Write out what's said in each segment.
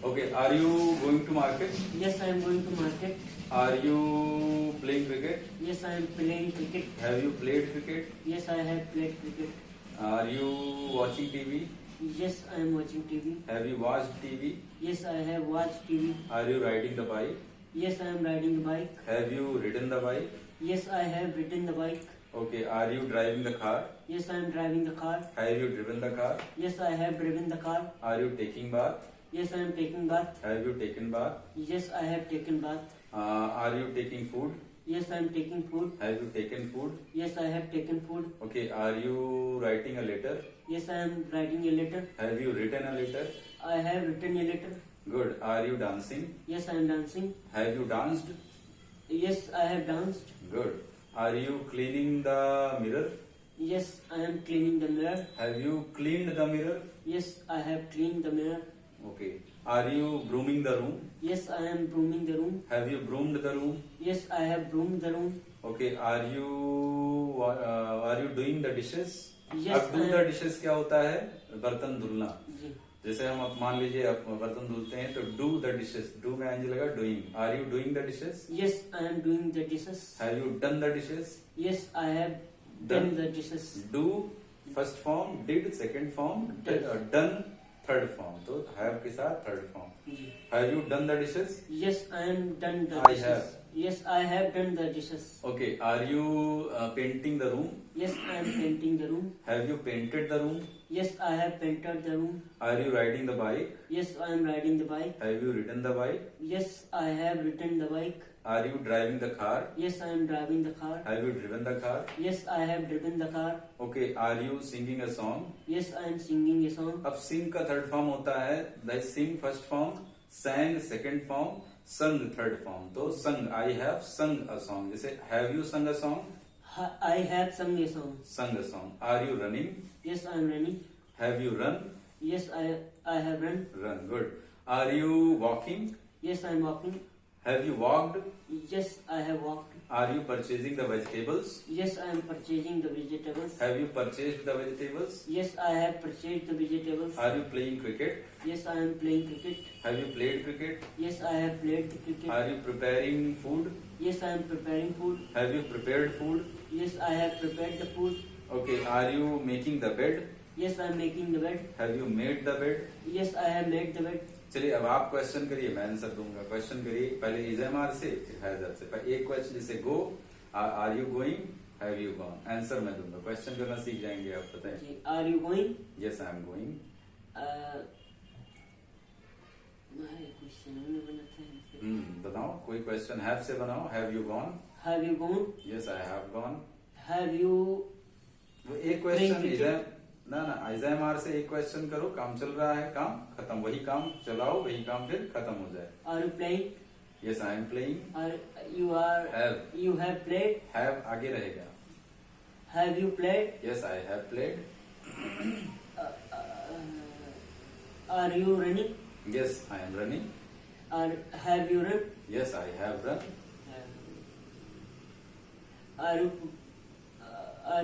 Okay, are you going to market? Yes, I am going to market. Are you playing cricket? Yes, I am playing cricket. Have you played cricket? Yes, I have played cricket. Are you watching TV? Yes, I am watching TV. Have you watched TV? Yes, I have watched TV. Are you riding the bike? Yes, I am riding the bike. Have you ridden the bike? Yes, I have ridden the bike. Okay, are you driving the car? Yes, I am driving the car. Have you driven the car? Yes, I have driven the car. Are you taking bath? Yes, I am taking bath. Have you taken bath? Yes, I have taken bath. Are you taking food? Yes, I am taking food. Have you taken food? Yes, I have taken food. Okay, are you writing a letter? Yes, I am writing a letter. Have you written a letter? I have written a letter. Good. Are you dancing? Yes, I am dancing. Have you danced? Yes, I have danced. Good. Are you cleaning the mirror? Yes, I am cleaning the mirror. Have you cleaned the mirror? Yes, I have cleaned the mirror. Okay. Are you brooming the room? Yes, I am brooming the room. Have you broomed the room? Yes, I have broomed the room. Okay. Are you doing the dishes? Yes, अब do I the am. dishes क्या होता है? बर्तन धुलना. जी. जैसे हम अब मान लीजिए आप बर्तन धुलते हैं तो do the dishes. Do में एंज लगा doing. Are you doing the dishes? Yes, I am doing the dishes. Have you done the dishes? Yes, I have done the dishes. Do first form, did second form, done third form. तो have के साथ third form. Ji. Have you done the dishes? Yes, I am done the I dishes. have. Yes, I have done the dishes. Okay. Are you painting the room? Yes, I am painting the room. Have you painted the room? Yes, I have painted the room. Are you riding the bike? Yes, I am riding the bike. Have you ridden the bike? Yes, I have ridden the bike. Are you driving the car? Yes, I am driving the car. Have you driven the car? Yes, I have driven the car. Okay. Are you singing a song? Yes, I am singing a song. अब sing का third form होता है like sing first form, sang second form, sung third form. तो sung, I have sung a song. जैसे have you sung a song? I have sung a song. Sung a song. Are you running? Yes, I am running. Have you run? Yes, I have run. Run. Good. Are you walking? Yes, I am walking. Have you walked? Yes, I have walked. Are you purchasing the vegetables? Yes, I am purchasing the vegetables. Have you purchased the vegetables? Yes, I have purchased the vegetables. Are you playing cricket? Yes, I am playing cricket. Have you played cricket? Yes, I have played the cricket. Are you preparing food? Yes, I am preparing food. Have you prepared food? Yes, I have prepared the food. Okay. Are you making the bed? Yes, I am making the bed. Have you made the bed? Yes, I have made the bed. चलिए अब आप question करिए, मैं answer दूंगा. Question करिए पहले इजमार से फिर हैजर से. पर एक क्वेश्चन जैसे go, are you going, have you gone. Answer मैं दूंगा. क्वेश्चन करना सीख जाएंगे आप. बताएं. Okay. Are you going? Yes I am going. My question only बना था. बताओ कोई क्वेश्चन. हैव से बनाओ. Have you gone. Have you gone? Yes I have gone. Have you? वो एक क्वेश्चन Playing cricket. ना आइजामार से एक क्वेश्चन करो. काम चल रहा है, काम खत्म. वही काम चलाओ, वही काम फिर खत्म हो जाए. Are you playing? Yes I am playing. Are have. you have played? Have आगे रहेगा. Have you played? Yes I have played. Are you running? Yes I am running. Have you run? Yes I have run. Are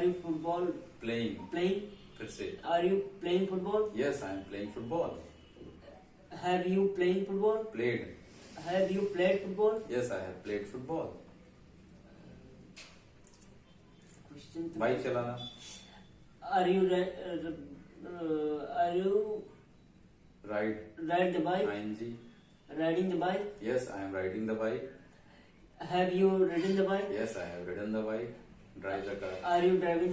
you football playing. playing? फिर से. Are you playing football? Yes I am playing football. Have you playing football? Played. Have you played football? Yes I have played football. Question to- bike चलाना. Are you ride. ride the bike? I N G. Riding the bike? Yes I am riding the bike. Have you ridden the bike? Yes I have ridden the bike. Drive the car. Are you driving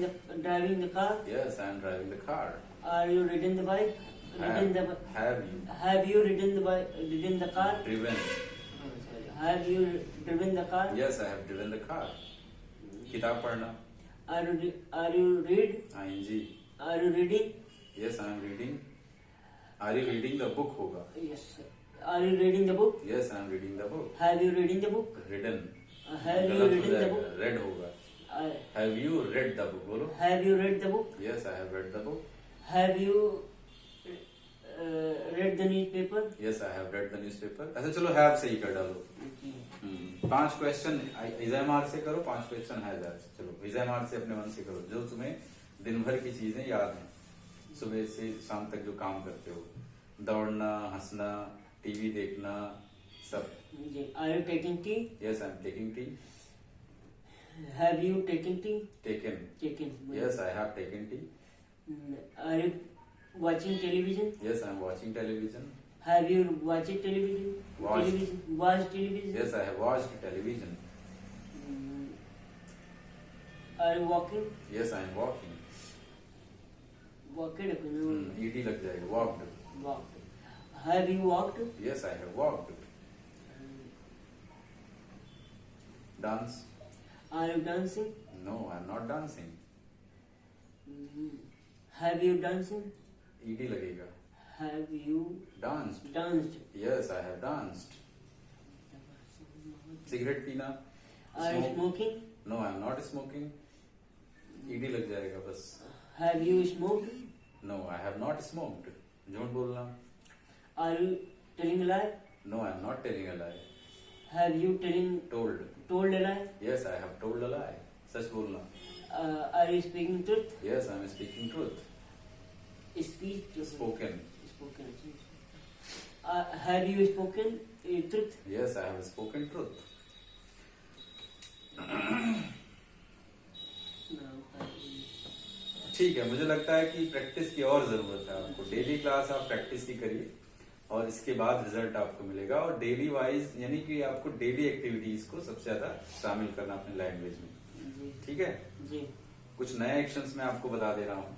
the car? Yes I am driving the car. Are you ridden the bike? Ridden the have you Have you ridden the bike? Ridden the car? Driven. Oh, sorry. Have you driven the car? Yes I have driven the car. किताब पढ़ना. Are you read? I N G. Are you reading? Yes I am reading. Are you reading the book होगा. Yes. Are you reading the book? Yes I am reading the book. Have you reading the book? Ridden. Have you reading the book? Read होगा. Uh, have you read the book. बोलो. Have you read the book? Yes I have read the book. Have you read the newspaper? Yes I have read the newspaper. अच्छा चलो have से ही कर डालो. Okay. 5 question इजामार से करो, 5 question हैजर से. चलो इजामार से अपने मन से करो जो तुम्हें दिन भर की चीजें याद हैं, सुबह से शाम तक जो काम करते हो, दौड़ना, हंसना, टीवी देखना, सब। जी। Are you taking tea? Yes I am taking tea. Have you taken tea? Taken. Taken. Yes I have taken T. Are you watching television? Yes I am watching television. Have you watched television? Watched. Television. Watched television? Yes I have watched television. Are you walking? Yes I am walking. Walked. No. ED लग जाएगा, walked. Walked. Have you walked? Yes I have walked. Dance. Are you dancing? No I am not dancing. Have you dancing? ED लगेगा। Have you danced. danced? Yes I have danced. Cigarette पीना। Are you smoking? No I am not smoking. ED लग जाएगा बस। Have you smoked? No I have not smoked. झूठ बोलना। Are you telling a lie? No I am not telling a lie. Have you told. told a lie? Yes I have told a lie. सच बोलना। Are you speaking truth? Yes I am speaking truth. Speak. Spoken. Spoken. Have you spoken truth? Yes I have spoken truth. ठीक है, मुझे लगता है कि practice की और जरूरत है आपको। डेली क्लास आप प्रैक्टिस की करिए और इसके बाद रिजल्ट आपको मिलेगा। और डेली वाइज यानी कि आपको डेली एक्टिविटीज को सबसे ज्यादा शामिल करना अपने लैंग्वेज में। जी। ठीक है, जी। कुछ नए एक्शंस मैं आपको बता दे रहा हूँ।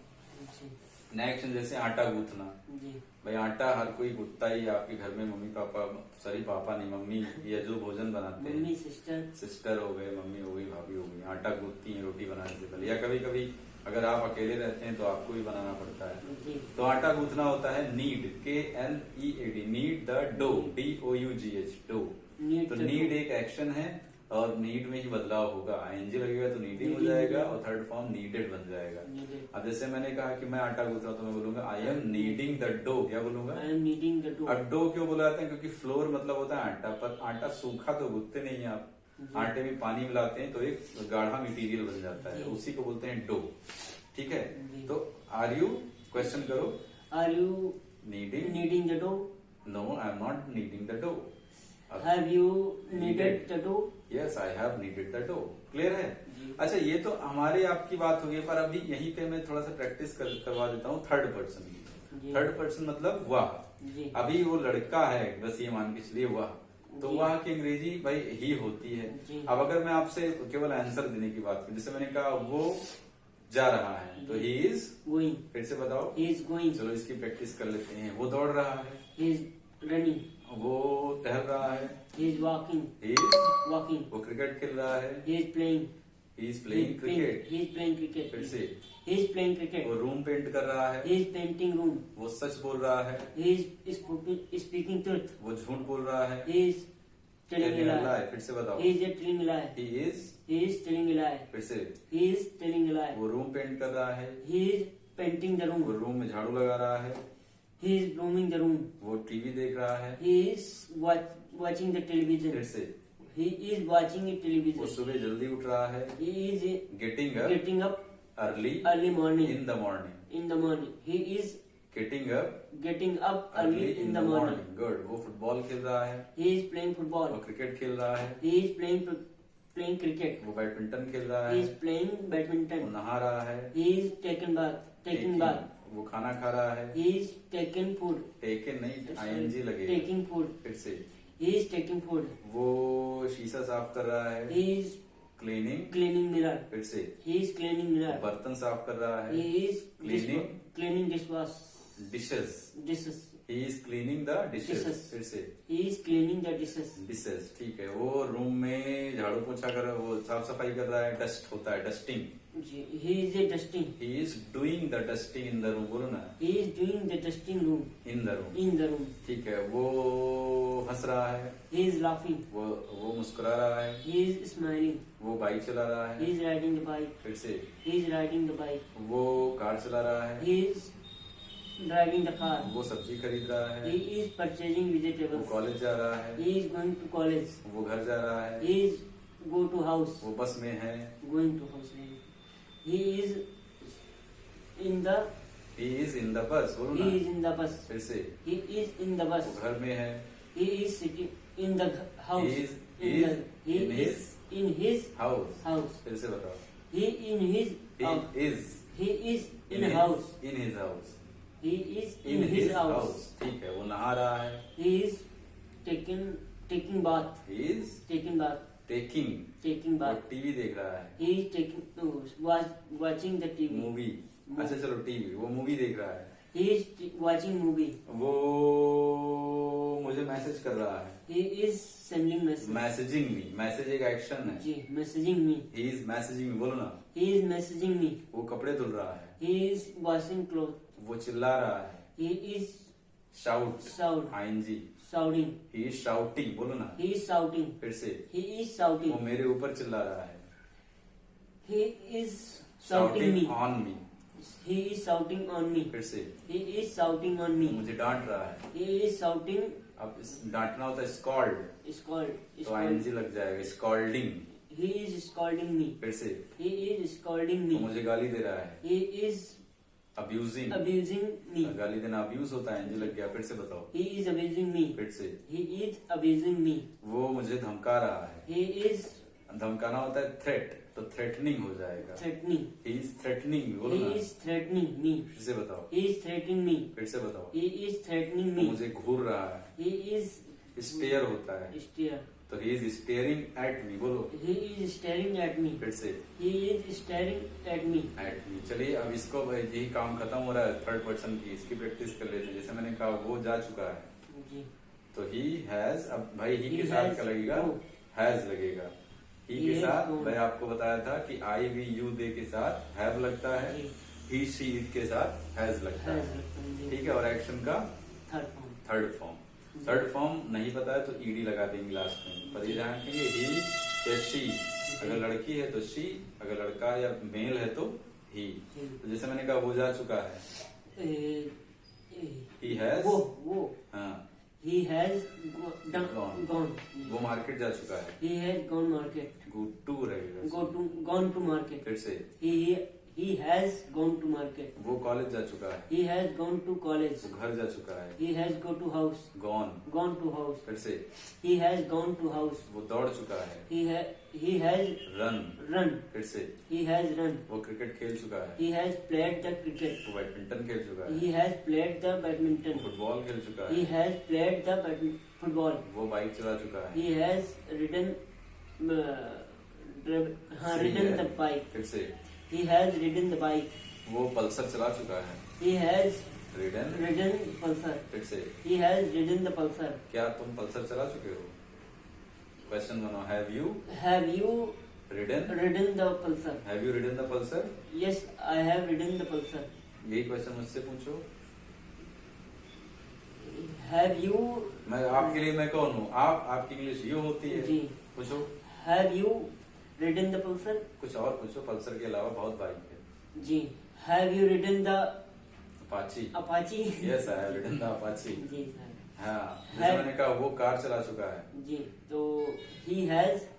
जी। नए एक्शन जैसे आटा गूंथना। जी। भाई आटा हर कोई गूंथता ही, आपके घर में मम्मी पापा, सॉरी पापा नहीं मम्मी, या जो भोजन बनाते हैं, मम्मी, सिस्टर, सिस्टर हो गए, मम्मी हो गई, भाभी हो गई, आटा गूंथती हैं रोटी बनाने से पहले। या कभी कभी अगर आप अकेले रहते हैं तो आपको भी बनाना पड़ता है। जी। तो आटा गूंथना होता है knead, KNEAD, knead the dough, DOUGH, dough. Knead तो the नीड dough. एक एक्शन है और नीड में ही बदलाव होगा। ING लगेगा तो नीडिंग हो जाएगा और थर्ड फॉर्म नीडेड बन जाएगा। Needed. अब जैसे मैंने कहा कि मैं आटा गूंथ रहा हूं तो मैं बोलूंगा I am kneading the dough. क्या बोलूंगा? I am kneading the dough. अब डो क्यों बोला जाता है? क्योंकि फ्लोर मतलब होता है आटा, पर आटा सूखा तो गूंथते नहीं है आप। जी। आटे में पानी मिलाते हैं तो एक गाढ़ा मटेरियल बन जाता है, जी। उसी को बोलते हैं डो। ठीक है, जी। तो आर यू, क्वेश्चन करो। Are you kneading? kneading the dough? No I am not kneading the dough. Have you kneaded the dough? Yes I have kneaded the dough. Clear है? जी। अच्छा, ये तो हमारे आपकी बात हो गई, पर अभी यहीं पे मैं थोड़ा सा प्रैक्टिस करवा देता हूँ थर्ड पर्सन की। जी। थर्ड पर्सन मतलब वह। जी। अभी वो लड़का है, बस ये मान के चलिए वह, तो जी। वह की अंग्रेजी भाई ही होती है। जी। अब अगर मैं आपसे केवल आंसर देने की बात करूं, जैसे मैंने कहा वो जा रहा है, तो ही इज, Going. फिर से बताओ। He is going. चलो इसकी प्रैक्टिस कर लेते हैं। वो दौड़ रहा है, He is running. वो टहल रहा है, He is walking. he is, Walking. वो क्रिकेट खेल रहा है, He is playing. he is playing cricket. He is playing cricket. फिर से He is playing cricket. वो रूम पेंट कर रहा है, He is painting room. वो सच बोल रहा है, He is speaking truth. वो झूठ बोल रहा है, He is telling a lie. फिर से बताओ। He is telling a lie. he is, He is telling a lie. फिर से He is telling a lie. वो रूम पेंट कर रहा है, He is painting the वो room. रूम में झाड़ू लगा रहा है, He is brooming the room. वो टीवी देख रहा है, He is watching the फिर television. से He is watching the वो television. सुबह जल्दी उठ रहा है, He is getting up getting up early early morning. In the morning, In the morning. He is getting up getting up early early in the morning. Good. वो football खेल रहा है, He is playing वो football. Cricket खेल रहा है, He is playing cricket. वो badminton खेल रहा He है, is playing वो badminton. नहा रहा है, He is taking bath. वो खाना खा रहा है, He is taking food. Taken नहीं ING लगेगा, Taking food. फिर से He is taking food. वो शीशा साफ कर रहा है, He is cleaning, cleaning mirror. फिर से He is cleaning mirror. बर्तन साफ कर रहा है, He is Cleaning. cleaning dishwash. Dishes, Dishes. He is cleaning the dishes, Dishes. फिर से He is cleaning the dishes. Dishes. ठीक है, वो रूम में झाड़ू पोछा कर, वो साफ सफाई कर रहा है, डस्ट होता है, dusting. He is a dusting. He is doing the dusting in the room, बोलो ना, He is doing the dusting room. In the room. In the room. ठीक है, वो हंस रहा है, He is laughing. वो मुस्कुरा रहा है, He is smiling. वो बाइक चला रहा He है, is riding the bike. फिर से He is riding the bike. वो कार चला रहा है, He is driving the car. वो सब्जी खरीद रहा है, He is purchasing वो vegetables. कॉलेज जा रहा है, He is going to college. वो घर जा रहा है, He is go to house. वो बस में है, Going to house. He is in the he is in the bus, बोलो he ना। is in the bus. फिर से He is in the bus. वो घर में है। He is sitting in the house. He is He in is in his house। house. फिर से बताओ। He in his He house. is He is in a house. in his house। He is in his house. house। ठीक है, वो नहा रहा है। He is taking bath. He is Taking bath. taking बात। वो टीवी देख रहा है। He is watching the TV. Movie. अच्छा चलो टीवी, वो मूवी देख रहा है। He is watching movie. वो मुझे मैसेज कर रहा है। He is sending message. Messaging me, message एक एक्शन है। जी, messaging me. He is messaging me, बोलो ना। He is messaging me. वो कपड़े धुल रहा है। He is washing clothes. वो चिल्ला रहा है। He is shout, I N G. shouting. He is shouting, बोलो ना। He is shouting. फिर से He is वो shouting. मेरे ऊपर चिल्ला रहा है। He is shouting me. On me. He is shouting on me. फिर से He is shouting on वो me. मुझे डांट रहा है। He is shouting. अब डांटना होता है स्कॉल्ड, तो आईएनजी लग जाएगा। Scolding. He is scolding me. फिर से He is scolding वो me. मुझे गाली दे रहा है। He is abusing. abusing me. गाली देना अब्यूज होता है, एनजी लग गया। फिर से बताओ। He is abusing me. फिर से He is abusing me. वो मुझे धमका रहा है। He is धमकाना होता है थ्रेट, तो थ्रेटनिंग हो जाएगा। threatening. ही इज थ्रेटनिंग, बोलो He ना। is threatening me. फिर से बताओ। He is threatening me. फिर से बताओ। He is threatening वो me. मुझे घूर रहा है। He is स्टेयर होता है, stare. तो he is staring at me, बोलो। He is staring at me. फिर से He is staring at me. At me. चलिए अब इसको यही काम खत्म हो रहा है थर्ड पर्सन की, इसकी प्रैक्टिस कर लेते हैं। जैसे मैंने कहा वो जा चुका है, जी. तो ही हैज। अब भाई ही He के साथ has क्या लगेगा? go. हैज लगेगा। ही He के has साथ go. मैं आपको बताया था कि आई वी यू दे के साथ हैव लगता है। जी. ही शी इट के साथ हैज लगता Has है। लगता है, जी. ठीक है, और एक्शन का Third form. Third form. Third form नहीं पता है तो ईडी लगा देंगे लास्ट में, पर ये ध्यान रखेंगे ही या शी। अगर लड़की है तो शी, अगर लड़का या मेल है तो ही। तो जैसे मैंने कहा वो जा चुका है, ही हैज। वो हाँ, he has Gone. gone. वो मार्केट जा चुका है। He has gone market. Go to रहेगा। Gone to market. फिर से He has gone to market. वो कॉलेज जा चुका है। He has gone to college. वो घर जा चुका है। He has go to house. Gone. Gone to house. फिर से He has gone to house. वो दौड़ चुका है। He has run. run. फिर से He has run. वो क्रिकेट खेल चुका है। He has played the cricket. वो बैडमिंटन खेल चुका है। He has played the badminton. Football खेल चुका He है। has played the football. वो बाइक चला चुका है। He has ridden सही ridden है। the bike. फिर से He has ridden the bike. वो पल्सर चला चुका है। He has ridden. ridden pulsar. फिर से He has ridden the pulsar. क्या तुम पल्सर चला चुके हो? क्वेश्चन बनाओ। Have you Have you ridden? ridden the pulsar? Have you ridden the Pulsar? Yes, I have ridden the pulsar. यही question मुझसे पूछो। Have you मैं आपके लिए मैं कौन हूँ? आप, आपकी इंग्लिश यू होती है। जी. पूछो have you ridden the pulsar? कुछ और पूछो। पल्सर के अलावा बहुत बाइक है। जी. Have you ridden the Apache. Apache? Yes, I have ridden the Apache. जी सर. हाँ, जैसे मैंने कहा वो कार चला चुका है। जी. तो he has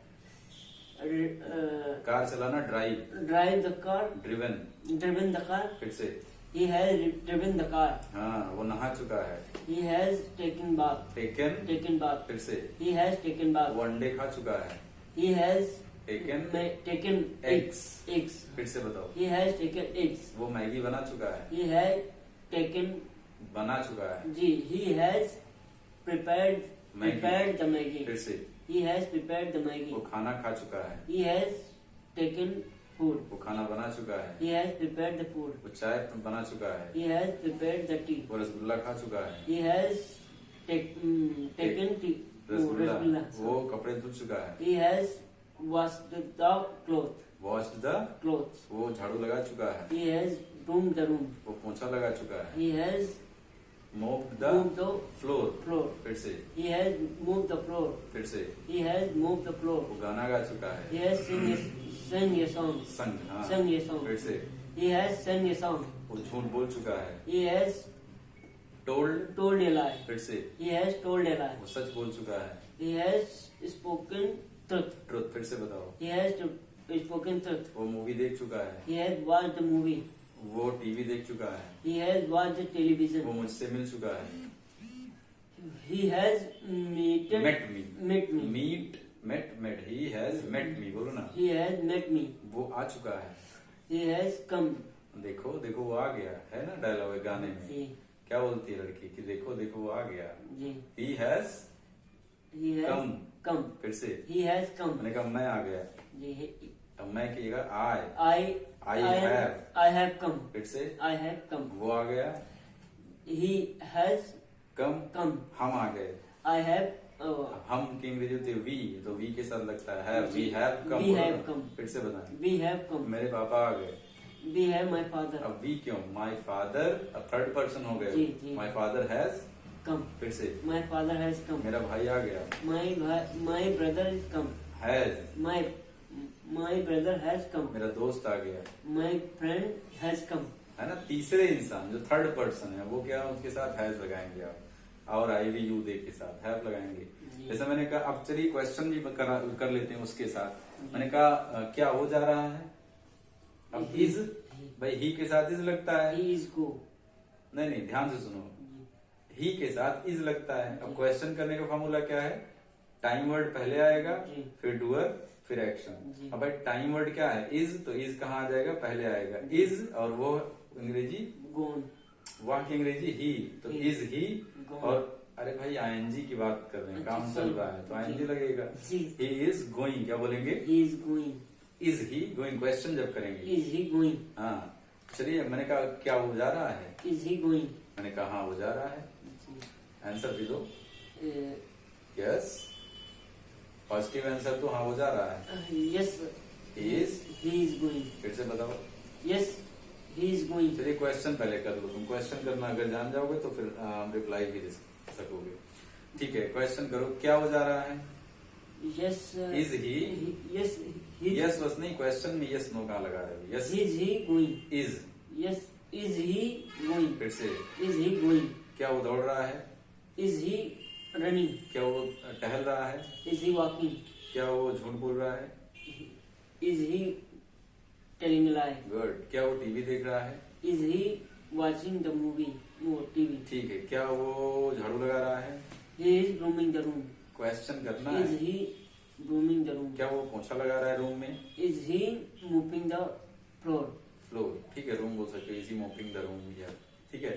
कार चलाना drive. drive the car, driven. driven the car. फिर से He has driven the car. हाँ, वो नहा चुका है। He has taken bath. Taken. Bath. फिर से He has taken bath. वो अंडे खा चुका है। He has taken. taken Eggs. Eggs. फिर से बताओ। He has taken eggs. वो मैगी बना चुका है। He has taken. बना चुका है। जी. He has prepared the Maggi. फिर से He has prepared the Maggi. वो खाना खा चुका है। He has taken food. वो खाना बना चुका है। He has prepared the food. वो चाय बना चुका है। He has prepared the tea. वो रसगुल्ला खा चुका है। He has taken tea. Rasgulla. Rasgulla. वो कपड़े धुल चुका है। He has washed the cloth. Washed the. Clothes. वो झाड़ू लगा चुका है। He has broomed the room. वो पोंछा लगा चुका है। He has मोप्ड moved the the floor. floor. फिर से He has moved the floor. फिर से He has moved the floor. वो गाना गा चुका है। He has sang a song. संग। हाँ, Sang a song. फिर से He has sang a song. वो झूठ बोल चुका है। He has told. told a lie. फिर से He has told a lie. वो सच बोल चुका है। He has spoken truth. Truth. फिर से बताओ। He has spoken truth. वो मूवी देख चुका है। He has watched the movie. वो टीवी देख चुका है, He has watched the television. वो मुझसे मिल चुका है, He has meted, met me, met me. meet, met, he has met me, बोलो ना, He has met me. वो आ चुका है, He has come. देखो देखो वो आ गया है ना, डायलॉग है गाने में, जी क्या बोलती है लड़की कि देखो देखो वो आ गया, जी he has He has come, come. फिर से He has come. मैंने कहा मैं आ गया, जी अब मैं की जगह I have, I have come. फिर से I have come. वो आ गया, He has कम, come. हम आ गए, I have हम की अंग्रेजी होती है वी, तो वी के साथ लगता है have, we have come, We have come. फिर से बताएं, we have come. मेरे पापा आ गए, We have my father अब वी क्यों, माई फादर, अब थर्ड पर्सन हो जी, गए, जी। My father has, come. फिर से My father has come. मेरा भाई आ गया, My brother is come. Has, My brother has come. मेरा दोस्त आ गया, My friend has come. है ना। तीसरे इंसान जो थर्ड पर्सन है वो क्या, उसके साथ हैज लगाएंगे आप, और आई वी यू दे के साथ हैव लगाएंगे। जी। जैसे मैंने कहा, अब चलिए क्वेश्चन भी कर लेते हैं उसके साथ। मैंने कहा क्या हो जा रहा है, अब इज, भाई ही के साथ इज लगता है, He is go. नहीं ध्यान से सुनो, ही के साथ इज लगता है। अब क्वेश्चन करने का फॉर्मूला क्या है, टाइम वर्ड पहले आएगा, जी। फिर डूअर, फिर जी। एक्शन। अब भाई टाइम वर्ड क्या है, इज, तो इज कहाँ आ जाएगा, पहले आएगा इज, और वो अंग्रेजी, Gone. वहां की अंग्रेजी ही, तो ही। Is he, Gone. और अरे भाई आईएनजी की बात कर रहे हैं, काम अच्छा, चल रहा है तो आईएनजी जी। लगेगा। जी। ही इज गोइंग, क्या बोलेंगे, He is going. Is he going, question जब करेंगे। Is he going? हाँ चलिए, मैंने कहा क्या हो जा रहा है, Is he going? मैंने कहा हाँ हो जा रहा है, आंसर भी दो। Uh, यस, पॉजिटिव आंसर तो हाँ हो जा रहा है। yes. He is? He is going. फिर से बताओ। Yes. He is going. चलिए क्वेश्चन पहले कर लो, तुम क्वेश्चन करना अगर जान जाओगे तो फिर रिप्लाई भी दे सकोगे। ठीक है, क्वेश्चन करो, क्या हो जा रहा है। Yes. Is he? Yes. He. Yes बस नहीं, क्वेश्चन में यस नो कहाँ लगा रहे हो, yes Is he going? Is, Yes. Is he going? फिर से Is he going? क्या वो दौड़ रहा है, Is he running? क्या वो टहल रहा है, Is he walking? क्या वो झूठ बोल रहा है, Is he telling a lie? Good, क्या वो टीवी देख रहा है, Is he watching the movie? No, TV. ठीक है, क्या वो झाड़ू लगा रहा है, He is brooming the room. Question करना Is है, he brooming the room? क्या वो पोछा लगा रहा है रूम में, Is he mopping the floor? Floor, ठीक है, रूम बोल सकते हो, इसी मोपिंग द रूम, ठीक है।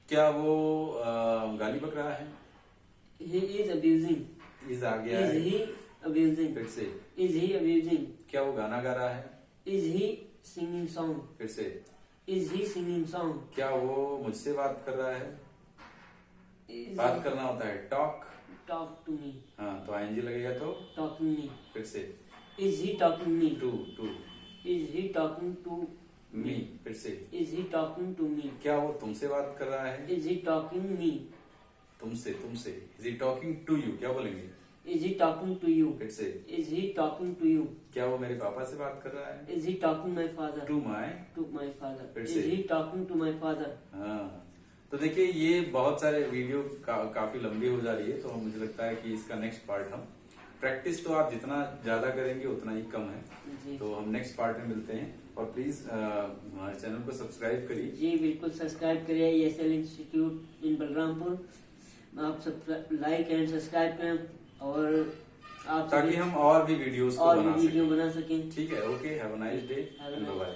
क्या वो गाली बक रहा है, He is abusing. इज आ गया Is है, he abusing? फिर से Is he abusing? क्या वो गाना गा रहा है, Is he singing song? फिर से Is he singing song? क्या वो मुझसे बात कर रहा है, Is बात he करना होता है टॉक, talk to me? हाँ तो आईएनजी लगेगा तो Talking me. फिर से Is he talking me? To to Is he talking to me, फिर से Is he talking to me? क्या वो तुमसे बात कर रहा है, Is he talking me? तुमसे तुमसे, is he talking to you, क्या बोलेंगे, Is he talking to you? फिर से Is he talking to you? क्या वो मेरे पापा से बात कर रहा है, Is he talking my father? To my, To my father. फिर Is से। he talking to my father? हाँ तो देखिए ये बहुत सारे वीडियो काफी लंबी हो जा रही है, तो मुझे लगता है कि इसका नेक्स्ट पार्ट हम, प्रैक्टिस तो आप जितना ज्यादा करेंगे उतना ही कम है, जी तो हम नेक्स्ट पार्ट में मिलते हैं। और प्लीज हमारे चैनल को सब्सक्राइब करिए। जी बिल्कुल सब्सक्राइब करिए ESL इंस्टीट्यूट इन बलरामपुर। आप सब लाइक एंड सब्सक्राइब करें और आप ताकि हम और भी वीडियोस को और बना वीडियो सकें। बना सकें। ठीक है, okay, have a nice day and bye.